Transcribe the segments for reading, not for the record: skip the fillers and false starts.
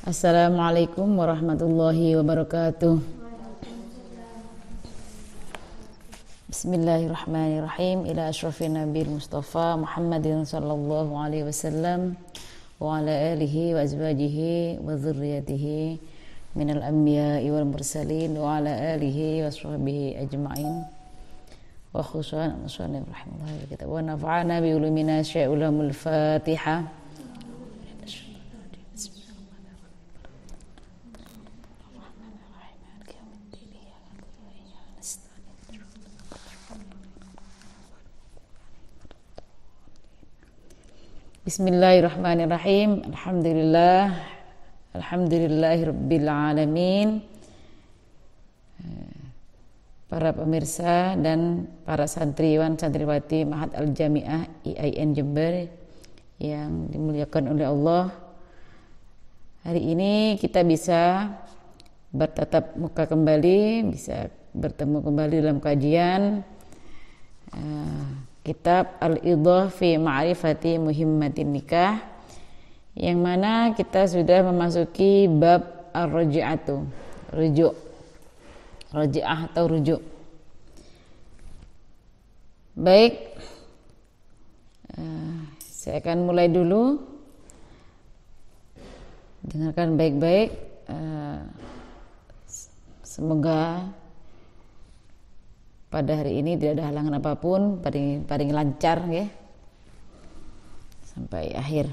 Assalamualaikum warahmatullahi wabarakatuh. Bismillahirrahmanirrahim. Ila asyrafin nabil mustafa Muhammadin sallallahu alaihi wasallam wa ala alihi wa azwajihi wa dzurriyyatihi minal anbiya'i wal mursalin wa ala alihi wa sahbihi ajma'in wa khususan rahimahullahi wa nafa'ana bi ulumina syai'ulamul Fatihah. Bismillahirrahmanirrahim. Alhamdulillahirabbil alamin. Para pemirsa dan para santriwan santriwati Ma'had Al-Jami'ah IAIN Jember yang dimuliakan oleh Allah. Hari ini kita bisa bertatap muka kembali, bisa bertemu kembali dalam kajian Kitab Al-Idah fi Ma'rifati Muhimmatin Nikah, yang mana kita sudah memasuki bab ar-raj'atu, rujuk, raj'ah atau rujuk. Baik, saya akan mulai dulu. Dengarkan baik-baik. Semoga pada hari ini tidak ada halangan apapun, paling lancar ya sampai akhir.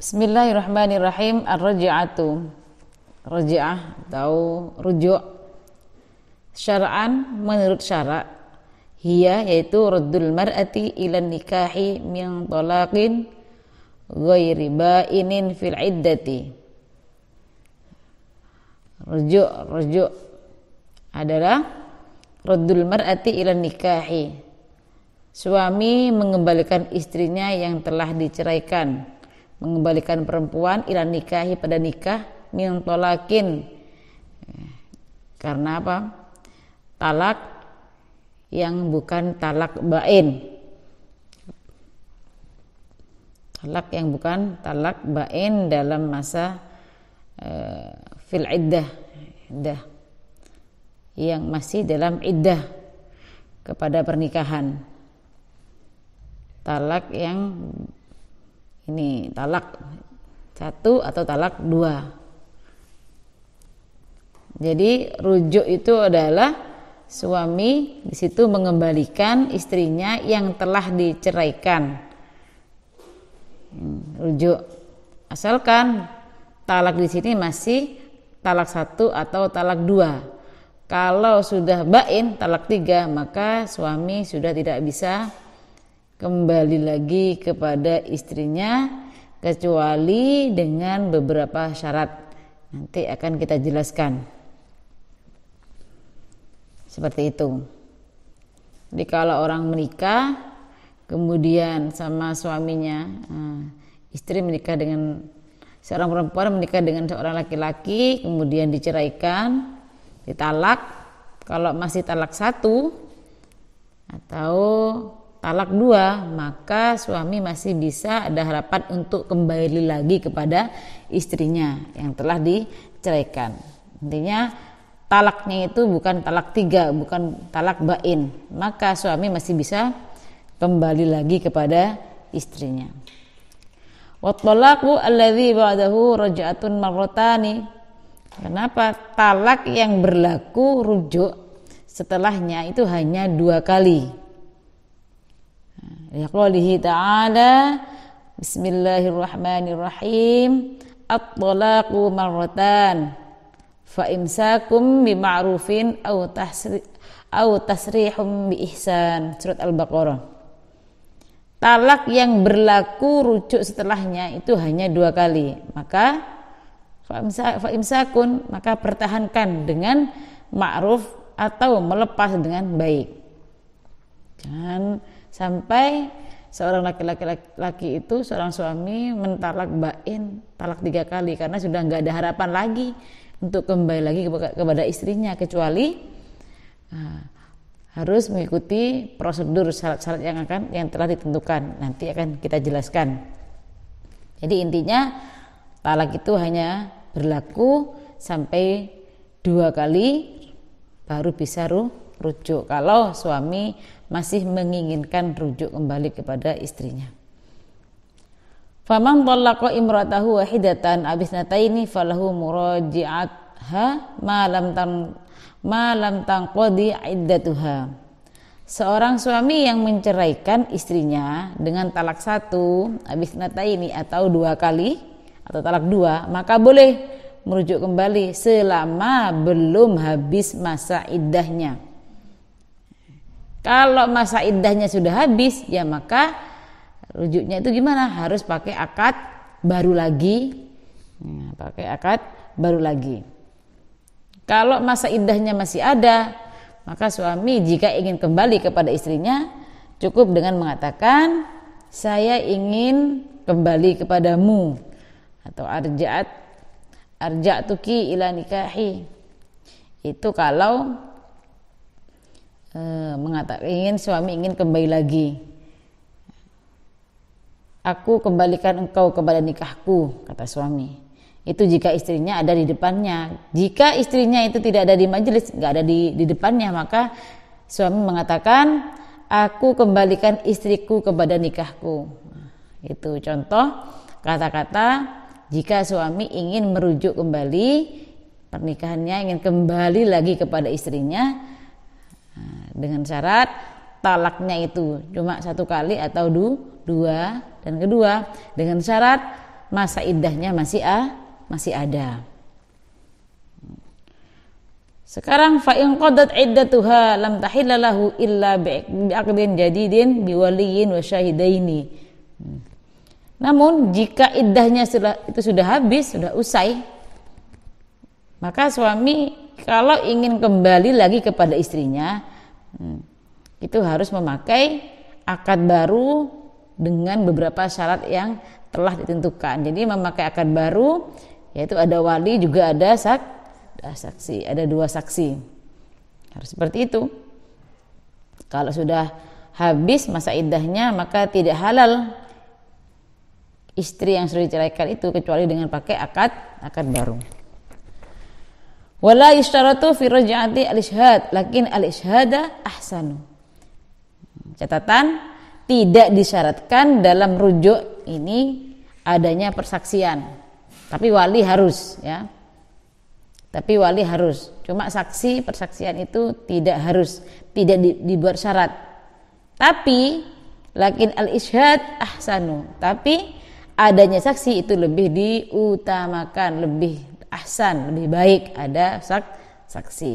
Bismillahirrahmanirrahim. Ar-raj'atu, raj'ah atau rujuk, syar'an menurut syarak, hiya yaitu raddul mar'ati ilan nikahi min talaqin ghairi ba'inin fil iddati. Rujuk adalah raddul mar'ati ilan nikahi, suami mengembalikan istrinya yang telah diceraikan, mengembalikan perempuan ilan nikahi pada nikah, min tolakin, karena apa? Talak yang bukan talak bain, talak yang bukan talak bain dalam masa fil iddah, yang masih dalam iddah kepada pernikahan. Talak yang ini talak satu atau talak dua. Jadi rujuk itu adalah suami di situ mengembalikan istrinya yang telah diceraikan. Rujuk, asalkan talak di sini masih talak satu atau talak dua. Kalau sudah bain talak 3, maka suami sudah tidak bisa kembali lagi kepada istrinya kecuali dengan beberapa syarat. Nanti akan kita jelaskan. Seperti itu. Jadi kalau orang menikah kemudian sama suaminya, istri menikah dengan seorang perempuan, menikah dengan seorang laki-laki, kemudian diceraikan, ditalak, kalau masih talak 1 atau talak 2, maka suami masih bisa ada harapan untuk kembali lagi kepada istrinya yang telah diceraikan. Intinya talaknya itu bukan talak 3, bukan talak bain, maka suami masih bisa kembali lagi kepada istrinya. Wa talaqu alladzi ba'dahu raj'atun marratani. Kenapa? Talak yang berlaku rujuk setelahnya itu hanya 2 kali. Ya qoulihi ta'ala, Bismillahirrahmanirrahim, at-talaqu marratan fa imsakum bima'rufin aw tasrihum bi ihsan. Surat Al-Baqarah. Talak yang berlaku rujuk setelahnya itu hanya 2 kali. Maka fa imsakun, maka pertahankan dengan ma'ruf atau melepas dengan baik. Jangan sampai seorang laki-laki itu, seorang suami mentalak bain talak 3 kali karena sudah nggak ada harapan lagi untuk kembali lagi kepada istrinya, kecuali harus mengikuti prosedur syarat-syarat yang telah ditentukan. Nanti akan kita jelaskan. Jadi intinya talak itu hanya berlaku sampai 2 kali baru bisa rujuk kalau suami masih menginginkan rujuk kembali kepada istrinya. Faman talaqa imra'atahu wahidatan abisnataini falahu muraji'atha ma lam tanqadi iddatuha. Seorang suami yang menceraikan istrinya dengan talak 1 abisnataini atau 2 kali atau talak 2, maka boleh merujuk kembali selama belum habis masa iddahnya. Kalau masa iddahnya sudah habis, ya maka rujuknya itu gimana? Harus pakai akad baru lagi. Pakai akad baru lagi. Kalau masa iddahnya masih ada, maka suami jika ingin kembali kepada istrinya cukup dengan mengatakan, saya ingin kembali kepadamu, atau arja'tuki ila nikahi. Itu kalau mengatakan suami ingin kembali lagi. Aku kembalikan engkau kepada nikahku, kata suami. Itu jika istrinya ada di depannya. Jika istrinya itu tidak ada di majelis, nggak ada di depannya, maka suami mengatakan, aku kembalikan istriku kepada nikahku. Itu contoh kata-kata jika suami ingin merujuk kembali pernikahannya, ingin kembali lagi kepada istrinya, dengan syarat talaknya itu cuma 1 kali atau 2, dan kedua dengan syarat masa iddahnya masih ada. Sekarang fa in qadat iddatuha lam tahilla lahu illa bi'aqdin jadidin biwaliyin wa syahidaini. Namun jika iddahnya sudah habis, sudah usai, maka suami kalau ingin kembali lagi kepada istrinya, itu harus memakai akad baru dengan beberapa syarat yang telah ditentukan. Jadi memakai akad baru, yaitu ada wali, juga ada saksi, ada 2 saksi. Harus seperti itu. Kalau sudah habis masa iddahnya, maka tidak halal istri yang sudah diceraikan itu kecuali dengan pakai akad baru. Wala yishtaratu fi raj'ati al-ishhad, lakin al-ishhada ahsanu. Catatan, tidak disyaratkan dalam rujuk ini adanya persaksian. Tapi wali harus, ya. Tapi wali harus. Cuma saksi persaksian itu tidak harus, tidak dibuat syarat. Tapi lakin al-ishhad ahsanu. Tapi adanya saksi itu lebih diutamakan, lebih ahsan, lebih baik ada saksi.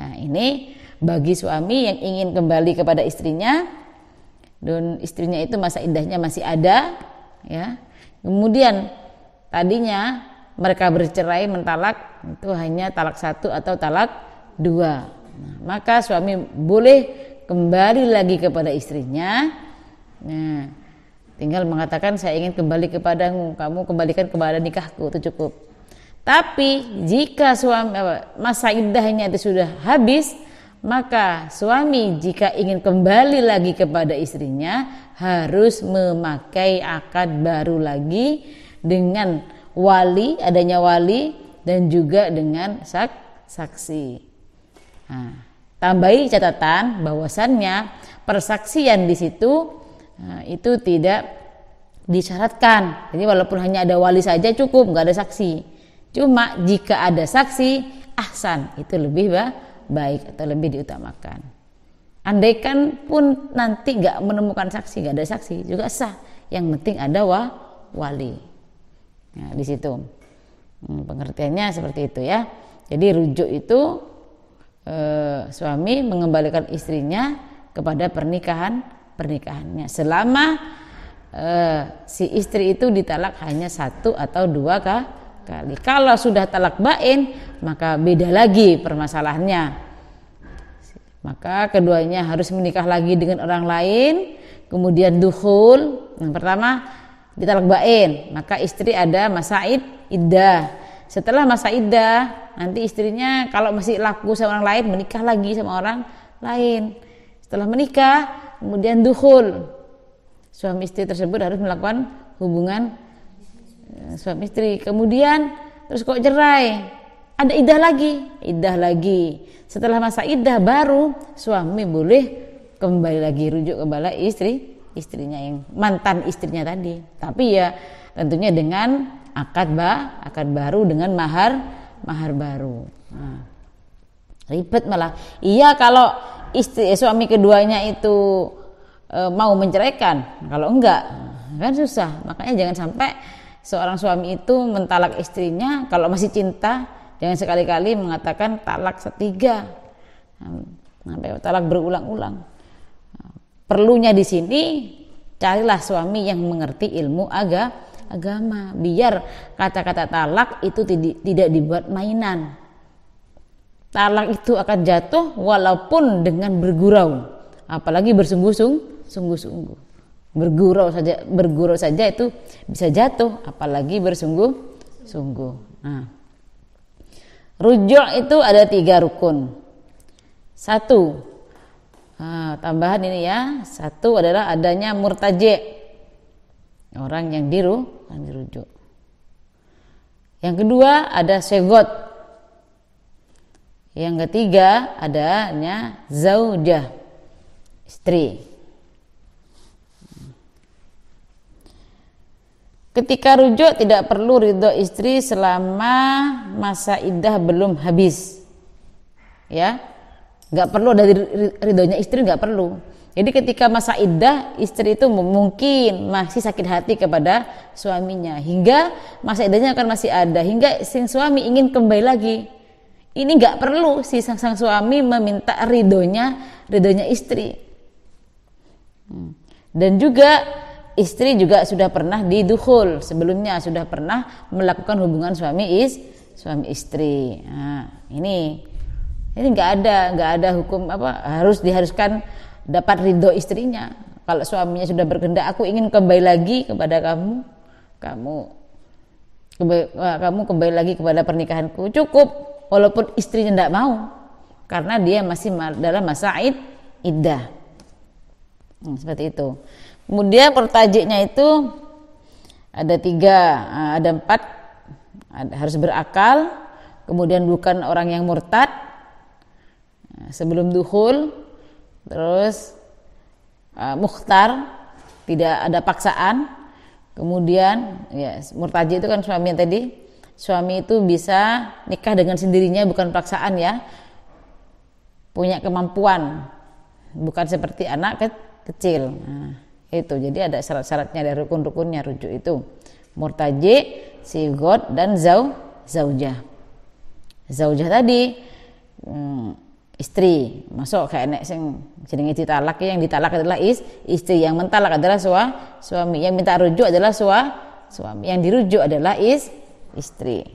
Nah, ini bagi suami yang ingin kembali kepada istrinya dan istrinya itu masa iddahnya masih ada, ya. Kemudian tadinya mereka bercerai mentalak itu hanya talak 1 atau talak 2. Nah, maka suami boleh kembali lagi kepada istrinya. Nah, tinggal mengatakan saya ingin kembali kepadamu, kamu kembalikan kepada nikahku, itu cukup. Tapi jika suami masa iddahnya itu sudah habis, maka suami jika ingin kembali lagi kepada istrinya harus memakai akad baru lagi dengan wali, adanya wali, dan juga dengan saksi. Nah, tambahi catatan bahwasannya persaksian di situ itu tidak disyaratkan. Jadi walaupun hanya ada wali saja cukup, nggak ada saksi. Cuma jika ada saksi, ahsan, itu lebih baik atau lebih diutamakan. Andaikan pun nanti nggak menemukan saksi, nggak ada saksi juga sah. Yang penting ada wali. Nah, di situ pengertiannya seperti itu, ya. Jadi rujuk itu suami mengembalikan istrinya kepada pernikahannya selama si istri itu ditalak hanya 1 atau 2 kali. Kalau sudah talak bain, maka beda lagi permasalahannya. Maka keduanya harus menikah lagi dengan orang lain, kemudian dukhul. Yang pertama ditalak bain, maka istri ada masa iddah. Setelah masa iddah, nanti istrinya kalau masih laku sama orang lain, menikah lagi sama orang lain. Setelah menikah, kemudian dukhul. Suami istri tersebut harus melakukan hubungan suami istri. Kemudian terus kok cerai, ada iddah lagi. Setelah masa iddah baru suami boleh kembali lagi rujuk kepada istrinya yang mantan istrinya tadi. Tapi ya tentunya dengan akad baru dengan mahar baru. Nah, ribet malah. Iya kalau suami keduanya itu mau menceraikan, kalau enggak kan susah. Makanya jangan sampai seorang suami itu mentalak istrinya kalau masih cinta. Jangan sekali-kali mengatakan talak setiga, sampai talak berulang-ulang. Perlunya di sini carilah suami yang mengerti ilmu agama, biar kata-kata talak itu tidak dibuat mainan. Talak itu akan jatuh walaupun dengan bergurau, apalagi bersungguh-sungguh. Bergurau saja itu bisa jatuh, apalagi bersungguh-sungguh. Nah, rujuk itu ada 3 rukun. 1, tambahan ini ya. 1 adalah adanya murtaji, orang yang dirujuk. Yang kedua ada segot. Yang ketiga adanya zaujah, istri. Ketika rujuk tidak perlu ridho istri selama masa iddah belum habis, ya, nggak perlu ada ridhonya istri, nggak perlu. Jadi ketika masa iddah istri itu mungkin masih sakit hati kepada suaminya hingga masa iddahnya akan masih ada hingga si suami ingin kembali lagi. Ini nggak perlu si sang suami meminta ridhonya istri. Dan juga istri juga sudah pernah didukhul sebelumnya, sudah pernah melakukan hubungan suami istri. Nah, ini nggak ada hukum diharuskan dapat ridho istrinya. Kalau suaminya sudah berkehendak, aku ingin kembali lagi kepada kamu kembali lagi kepada pernikahanku, cukup, walaupun istrinya tidak mau, karena dia masih dalam masa iddah. Seperti itu. Kemudian pertajiknya itu ada 3, ada 4, harus berakal, kemudian bukan orang yang murtad, sebelum dukhul, terus mukhtar, tidak ada paksaan. Kemudian ya, murtaji itu kan suami yang tadi, suami itu bisa nikah dengan sendirinya, bukan paksaan ya, punya kemampuan, bukan seperti anak kecil. Nah, itu jadi ada syarat-syaratnya dari rukun-rukunnya rujuk itu: murtaji, sigot, dan zaujah. Zaujah tadi istri, masuk kayak nek sing jenenge ditalak, yang ditalak adalah istri, yang mentalak adalah suami, yang minta rujuk adalah suami, yang dirujuk adalah istri.